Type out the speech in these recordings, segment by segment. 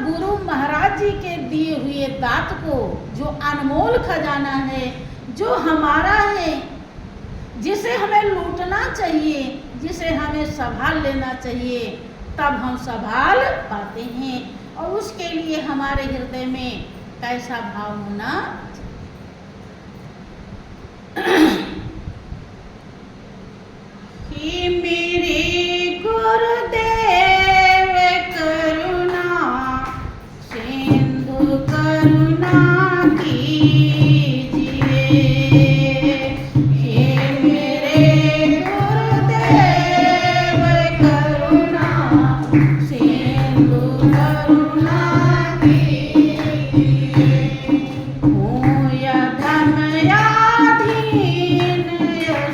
गुरु महाराज जी के दिए हुए दात को, जो अनमोल खजाना है, जो हमारा है, जिसे हमें लूटना चाहिए, जिसे हमें संभाल लेना चाहिए, तब हम संभाल पाते हैं। और उसके लिए हमारे हृदय में कैसा भाव होना कि मेरे गुरुदेव करुणा सिंधु करुणा कीजिए, हे मेरे गुरुदेव करुणा सिंधु करुणा कीजिए। हूँ या धन याधीन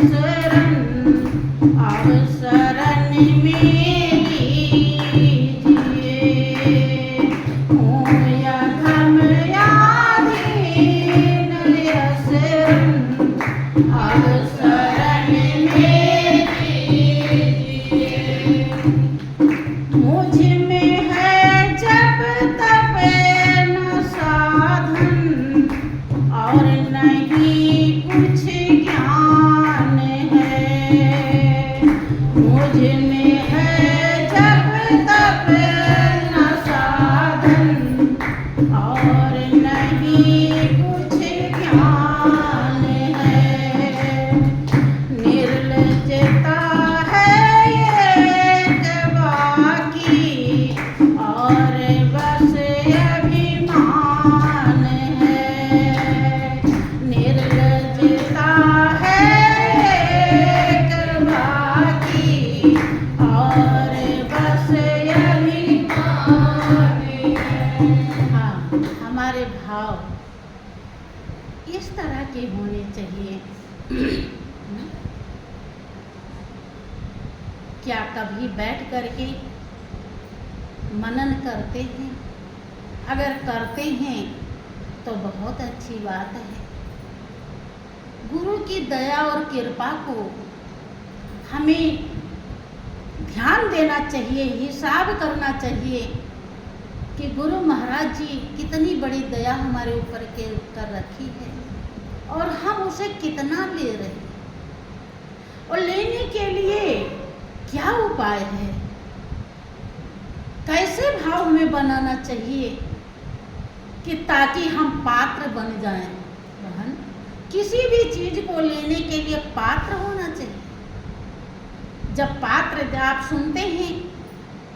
शरण अवसरण में लीजिए, हूँ या धन याधीन शरण अवसरण में लीजिए। मुझ में है जब तब न साधन और नहीं कुछ ज्ञान है, मुझ में है जब तब न साधन और नहीं कुछ ज्ञान है। निर्लजता है एक बाकी और बस अभिमान है, निर्लजता है एक बाकी और बस अभिमान है। हाँ, हमारे भाव इस तरह के होने चाहिए। क्या कभी बैठ करके मनन करते हैं? अगर करते हैं तो बहुत अच्छी बात है। गुरु की दया और कृपा को हमें ध्यान देना चाहिए, हिसाब करना चाहिए कि गुरु महाराज जी कितनी बड़ी दया हमारे ऊपर के कर रखी है और हम उसे कितना ले रहे हैं, और लेने के लिए क्या उपाय है, कैसे भाव हमें बनाना चाहिए कि ताकि हम पात्र बन जाएं। बहन, किसी भी चीज को लेने के लिए पात्र होना चाहिए। जब पात्र, आप सुनते हैं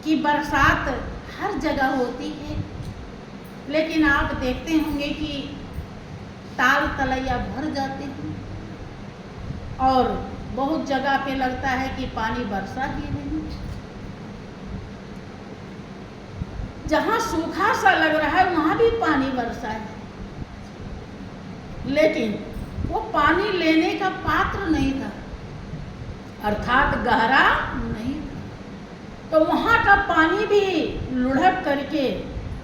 कि बरसात हर जगह होती है, लेकिन आप देखते होंगे कि ताल तलैया भर जाते हैं और बहुत जगह पे लगता है कि पानी बरसा ही नहीं। जहाँ सूखा सा लग रहा है वहाँ भी पानी बरसा है, लेकिन वो पानी लेने का पात्र नहीं था, अर्थात गहरा नहीं था। तो वहाँ का पानी भी लुढ़क करके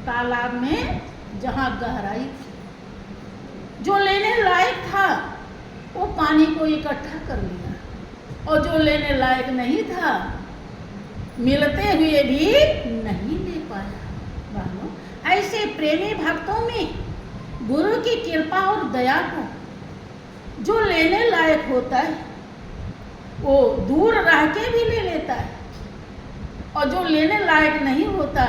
तालाब में, जहाँ गहराई थी, जो लेने लायक था वो पानी को इकट्ठा कर लिया, और जो लेने लायक नहीं था मिलते हुए भी नहीं ले पाया। बहनों, ऐसे प्रेमी भक्तों में गुरु की कृपा और दया को जो लेने लायक होता है वो दूर रह के भी ले लेता है, और जो लेने लायक नहीं होता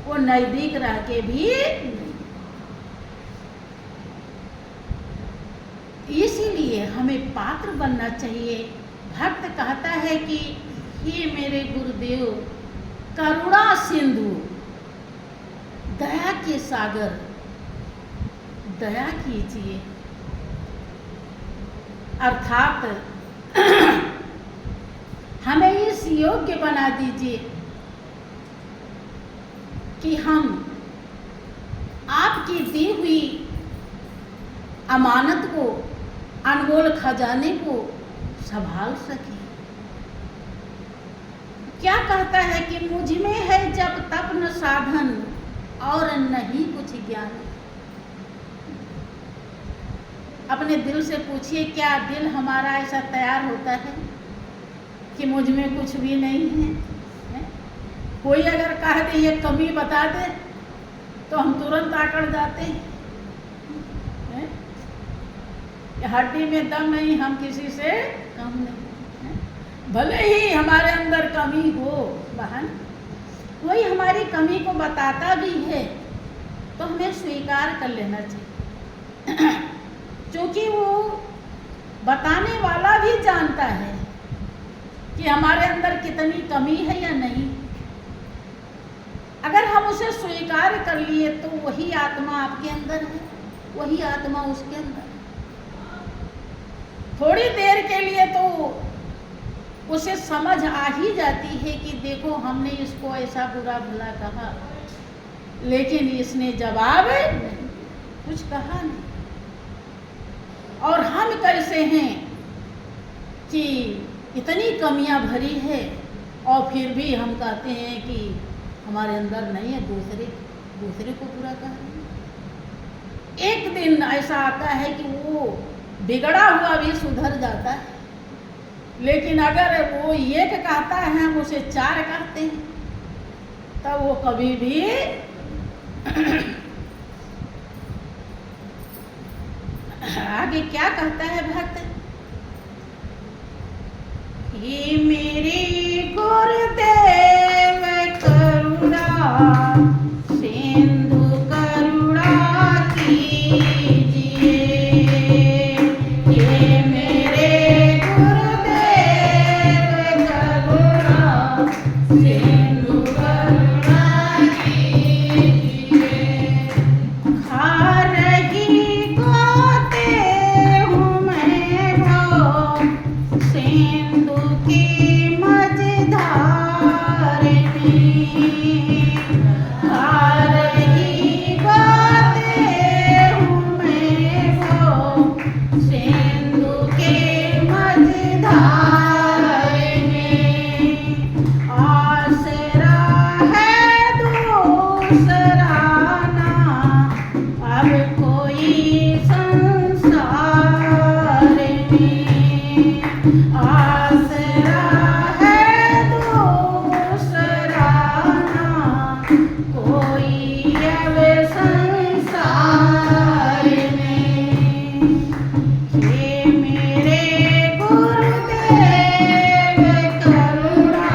वो नजदीक रह के भी नहीं। इसीलिए हमें पात्र बनना चाहिए। भक्त कहता है कि हे मेरे गुरुदेव करुणा सिंधु, दया के सागर, दया कीजिए, अर्थात हमें इस योग्य बना दीजिए कि हम आपकी दी हुई अमानत को, अनमोल खजाने को संभाल सके। क्या कहता है कि मुझ में है जब तब न साधन और नहीं कुछ ज्ञान। अपने दिल से पूछिए, क्या दिल हमारा ऐसा तैयार होता है कि मुझ में कुछ भी नहीं है? कोई अगर कह दे, ये कमी बता दे, तो हम तुरंत आकड़ जाते हैं। हड्डी में दम नहीं, हम किसी से कम नहीं हैं? भले ही हमारे अंदर कमी हो बहन, वही हमारी कमी को बताता भी है तो हमें स्वीकार कर लेना चाहिए, क्योंकि वो बताने वाला भी जानता है कि हमारे अंदर कितनी कमी है या नहीं। अगर हम उसे स्वीकार कर लिए तो वही आत्मा आपके अंदर है, वही आत्मा उसके अंदर। थोड़ी देर के लिए तो उसे समझ आ ही जाती है कि देखो हमने इसको ऐसा बुरा भला कहा, लेकिन इसने जवाब नहीं, कुछ कहा नहीं। और हम कैसे हैं कि इतनी कमियां भरी है और फिर भी हम कहते हैं कि हमारे अंदर नहीं है, दूसरे को पूरा कह रहे हैं। एक दिन ऐसा आता है कि वो बिगड़ा हुआ भी सुधर जाता है, लेकिन अगर वो एक कहता है हम उसे 4 कहते हैं, तब वो कभी भी आगे क्या कहता है भक्त, ये मेरे गुरुदेव करुणा सिंधु करुणा कीजिए, ये मेरे गुरुदेव करुणा सिंधु करुणा कीजिए। खा रही गोते हूँ मैं वो सिंधु की मझधार में, खा रही गोते हूँ मैं वो सिंधु के मझधार में। आसरा है दूसरा ना अब कोई संसार में, आसरा है दूसरा ना कोई अब संसार में। ये मेरे गुरुदेव करुणा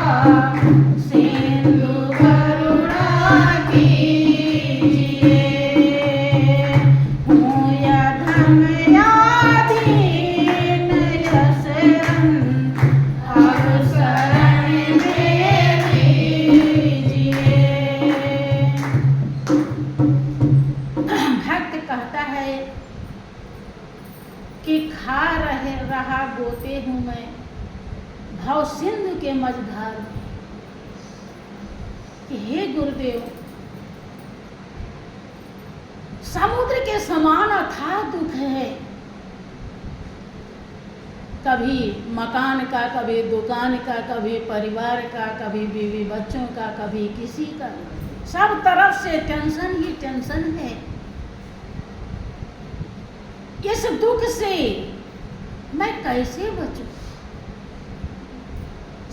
सिंधु करुणा कीजिए, हूँ या धन यादीन यसरन अब शरण में लीजिए। भक्त कहता है कि खा रहा गोते हूँ मैं भव सिंधु के मझधार में, कि हे गुरुदेव समुद्र के समान अथाह दुख है, कभी मकान का, कभी दुकान का, कभी परिवार का, कभी बीवी बच्चों का, कभी किसी का, सब तरफ से टेंशन ही टेंशन है। इस दुख से मैं कैसे बचूं?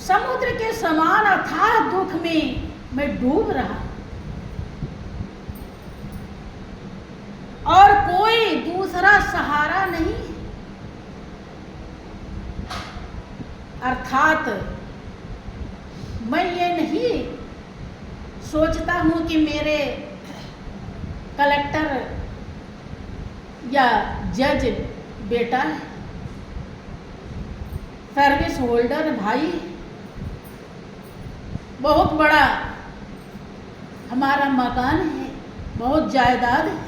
समुद्र के समान अथाह दुख में मैं डूब रहा और कोई दूसरा सहारा नहीं। अर्थात मैं ये नहीं सोचता हूं कि मेरे कलेक्टर या जज बेटा है, सर्विस होल्डर भाई, बहुत बड़ा हमारा मकान है, बहुत जायदाद है,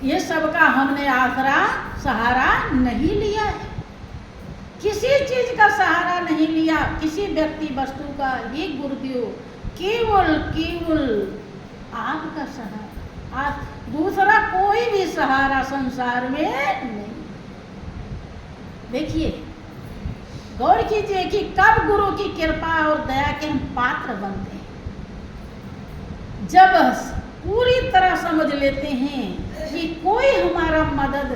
ये सबका हमने आसरा सहारा नहीं लिया है, किसी चीज का सहारा नहीं लिया, किसी व्यक्ति वस्तु का। ये गुरुदेव केवल केवल आपका सहारा, आप दूसरा कोई भी सहारा संसार में नहीं। देखिए, गौर कीजिए कि कब गुरु की कृपा और दया के हम पात्र बनते हैं, जब पूरी तरह समझ लेते हैं कि कोई हमारा मदद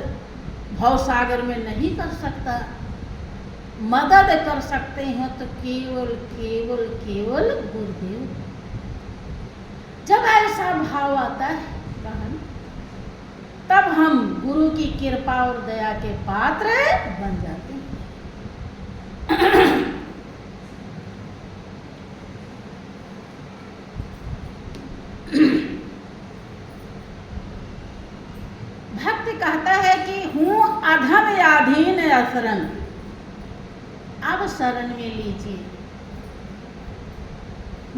भवसागर में नहीं कर सकता, मदद कर सकते हैं तो केवल केवल केवल गुरुदेव। भाव आता है बहन, तब हम गुरु की कृपा और दया के पात्र बन जाते हैं। भक्त कहता है कि हूँ अधम याधीन असरण, अब शरण में लीजिए।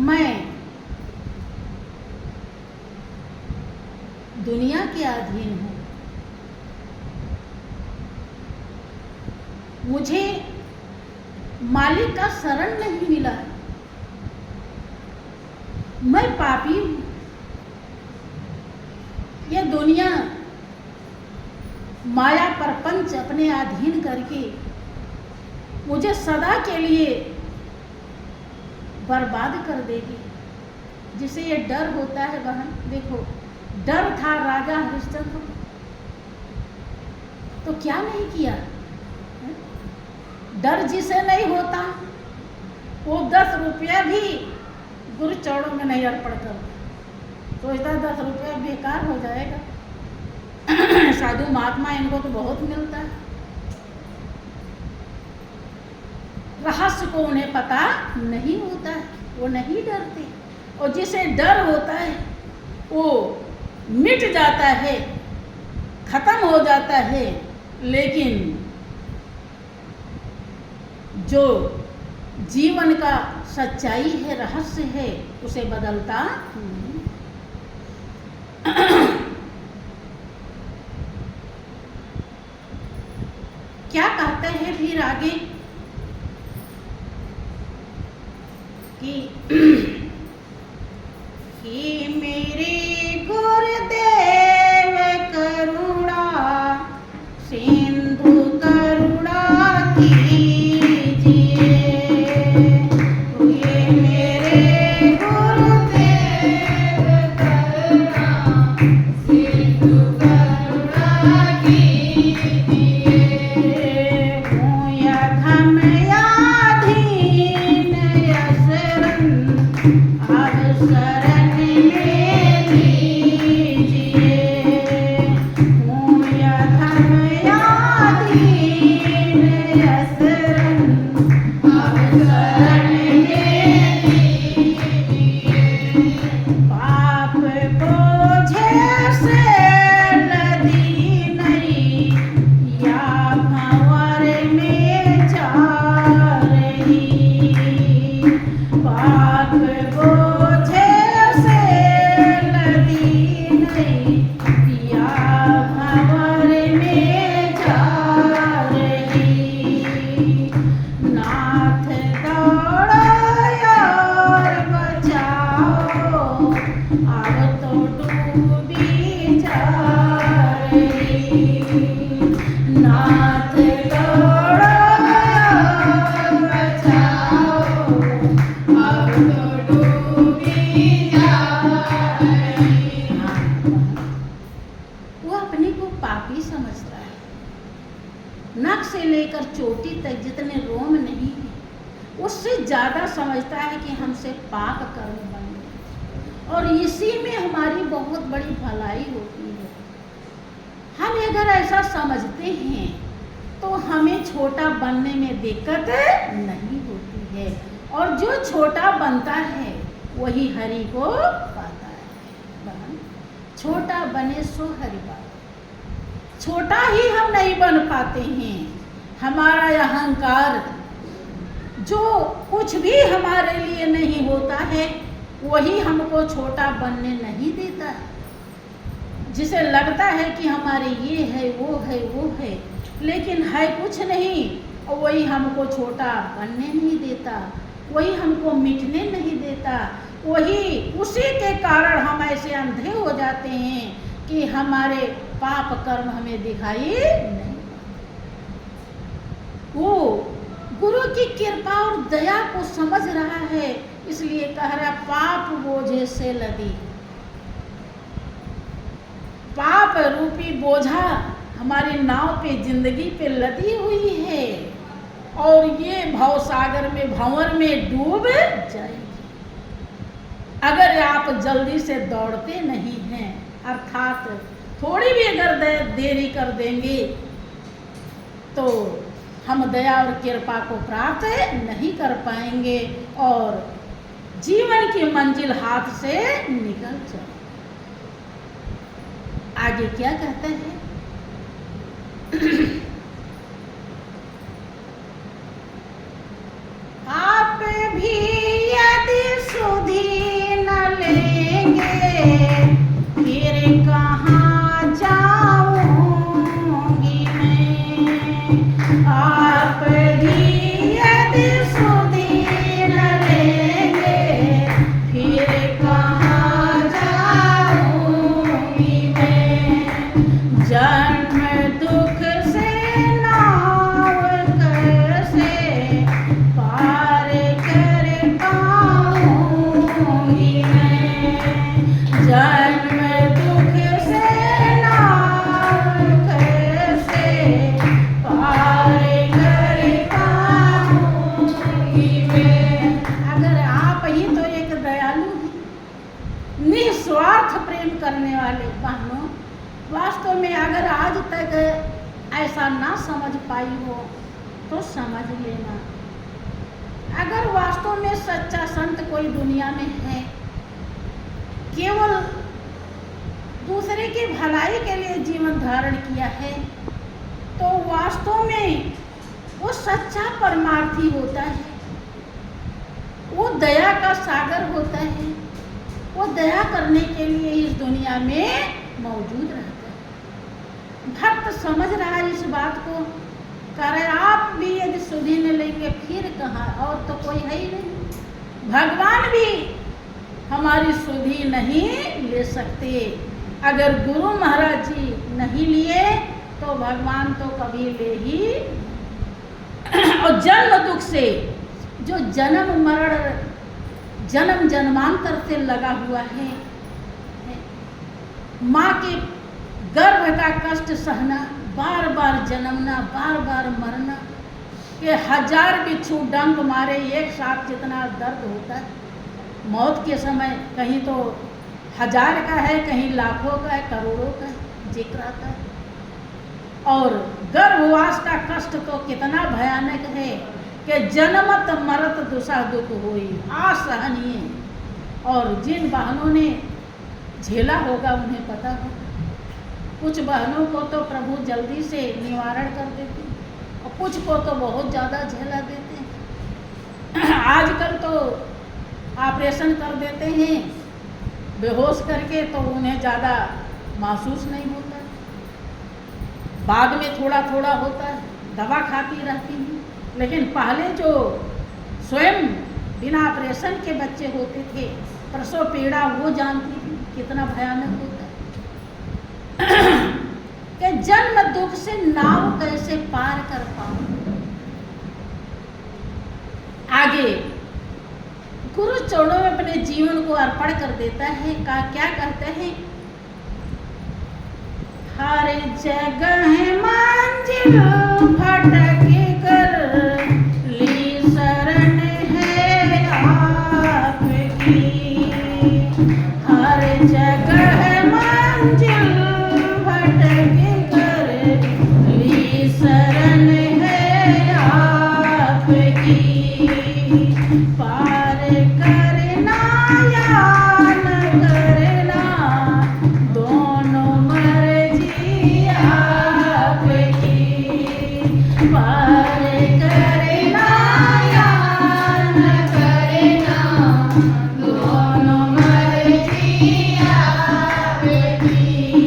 मैं दुनिया के अधीन हूँ, मुझे मालिक का शरण नहीं मिला, मैं पापी हूँ। ये दुनिया माया प्रपंच अपने अधीन करके मुझे सदा के लिए बर्बाद कर देगी। जिसे ये डर होता है बहन, देखो डर था राजा हरिश्चंद्र को, तो क्या नहीं किया। डर जिसे नहीं होता वो 10 रुपया भी गुरु चरणों में नहीं अर्पण करता, सोचता 10 रुपया बेकार हो जाएगा। साधु महात्मा इनको तो बहुत मिलता है। रहस्य को उन्हें पता नहीं होता है, वो नहीं डरते। और जिसे डर होता है वो मिट जाता है, खत्म हो जाता है, लेकिन जो जीवन का सच्चाई है, रहस्य है, उसे बदलता नहीं। क्या कहते हैं फिर आगे कि मेरे गुरुदेव करुणा सिंधु करुणा कीजिए, ये मेरे गुरुदेव करुणा सिंधु करुणा कीजिए। नख से लेकर चोटी तक जितने रोम नहीं है, उससे ज़्यादा समझता है कि हमसे पाप कर्म बन गए, और इसी में हमारी बहुत बड़ी भलाई होती है। हम अगर ऐसा समझते हैं तो हमें छोटा बनने में दिक्कत नहीं होती है, और जो छोटा बनता है वही हरि को पाता है। छोटा बने सो हरि पाता। छोटा ही हम नहीं बन पाते हैं। हमारा अहंकार जो कुछ भी हमारे लिए नहीं होता है वही हमको छोटा बनने नहीं देता है। जिसे लगता है कि हमारे ये है वो है वो है, लेकिन है कुछ नहीं, और वही हमको छोटा बनने नहीं देता, वही हमको मिटने नहीं देता। वही उसी के कारण हम ऐसे अंधे हो जाते हैं कि हमारे पाप कर्म हमें दिखाई नहीं। वो गुरु की कृपा और दया को समझ रहा है, इसलिए कह रहा पाप बोझे से लदी। पाप रूपी बोझा हमारी नाव पे जिंदगी पे लदी हुई है, और ये भवसागर में भंवर में डूब जाएगी। अगर आप जल्दी से दौड़ते नहीं हैं, अर्थात थोड़ी भी अगर देरी कर देंगे तो हम दया और कृपा को प्राप्त नहीं कर पाएंगे और जीवन की मंजिल हाथ से निकल जाए। आगे क्या कहते हैं? आप भी यदि सुधि न लेंगे फिर कहाँ जाऊंगी मैं। आप भी यदि सुधि न लेंगे फिर कहाँ जाऊंगी मैं। जन्म दुख से नाव कैसे पार कर पाऊंगी मैं। जन्म दुख से नाव कैसे पार कर पाऊंगी मैं। अगर आप ही तो एक दयालु हैं, निस्वार्थ प्रेम करने वाले बहनों, वास्तव में अगर आज तक ऐसा ना समझ पाई हो तो समझ लेना। अगर वास्तव में सच्चा संत कोई दुनिया में है, केवल दूसरे की भलाई के लिए जीवन धारण किया है, तो वास्तव में वो सच्चा परमार्थी होता है, वो दया का सागर होता है, वो दया करने के लिए इस दुनिया में मौजूद रहता है। भक्त समझ रहा है इस बात को, कह रहे आप भी यदि सुधि न लेंगे फिर कहाँ, और तो कोई है ही नहीं। भगवान भी हमारी सुधि नहीं ले सकते। अगर गुरु महाराज जी नहीं लिए तो भगवान तो कभी ले ही। और जन्म दुख से जो जन्म मरण जन्म जन्मांतर से लगा हुआ है, माँ के गर्भ का कष्ट सहना, बार बार जन्मना, बार बार मरना, कि 1000 बिच्छू डंक मारे एक साथ जितना दर्द होता है मौत के समय, कहीं तो 1000 का है, कहीं लाखों का है, करोड़ों का जिक्र आता है। और गर्भवास का कष्ट तो कितना भयानक है कि जन्मत मरत दुसा दुख होई, असहनीय। और जिन बहनों ने झेला होगा उन्हें पता होगा। कुछ बहनों को तो प्रभु जल्दी से निवारण कर देते हैं और कुछ को तो बहुत ज़्यादा झेला देते हैं। आजकल तो ऑपरेशन कर देते हैं बेहोश करके, तो उन्हें ज़्यादा महसूस नहीं होता, बाद में थोड़ा थोड़ा होता है, दवा खाती रहती हैं। लेकिन पहले जो स्वयं बिना ऑपरेशन के बच्चे होते थे, प्रसव पीड़ा वो जानती थी कितना भयानक होता है। कि जन्म दुख से नाव कैसे पार कर पाऊं। आगे गुरु चरणों में अपने जीवन को अर्पण कर देता है। क्या कहते हैं? हर जगह मंजिल भटक कर ली शरण है आपकी। हर जगह मंजिल भटक कर ली शरण है आपकी। पार करना या न करना दोनों मर्जी आपकी। पार करना या न करना दोनों मर्जी आपकी।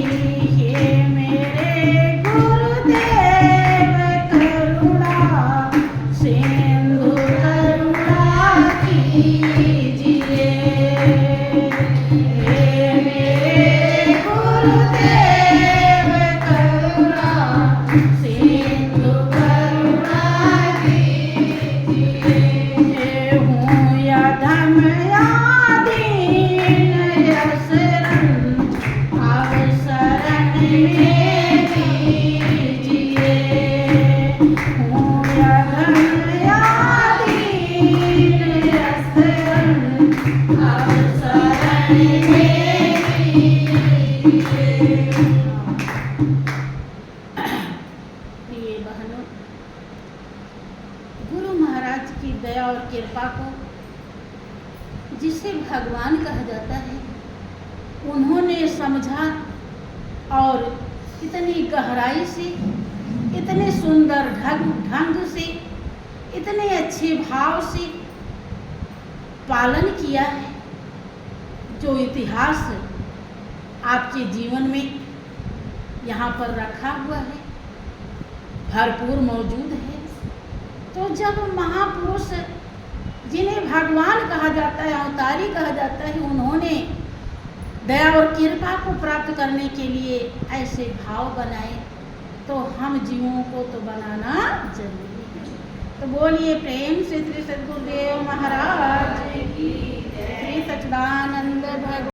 प्रिय बहनों, गुरु महाराज की दया और कृपा को जिसे भगवान कहा जाता है, उन्होंने समझा और इतनी गहराई से, इतने सुंदर ढंग से, इतने अच्छे भाव से पालन किया है, जो इतिहास आपके जीवन में यहाँ पर रखा हुआ है, भरपूर मौजूद है। तो जब महापुरुष, जिन्हें भगवान कहा जाता है, अवतारी कहा जाता है, उन्होंने दया और कृपा को प्राप्त करने के लिए ऐसे भाव बनाए, तो हम जीवों को तो बनाना जरूरी है। तो बोलिए प्रेम से श्री सद्गुरुदेव महाराज की, श्री सच्चिदानंद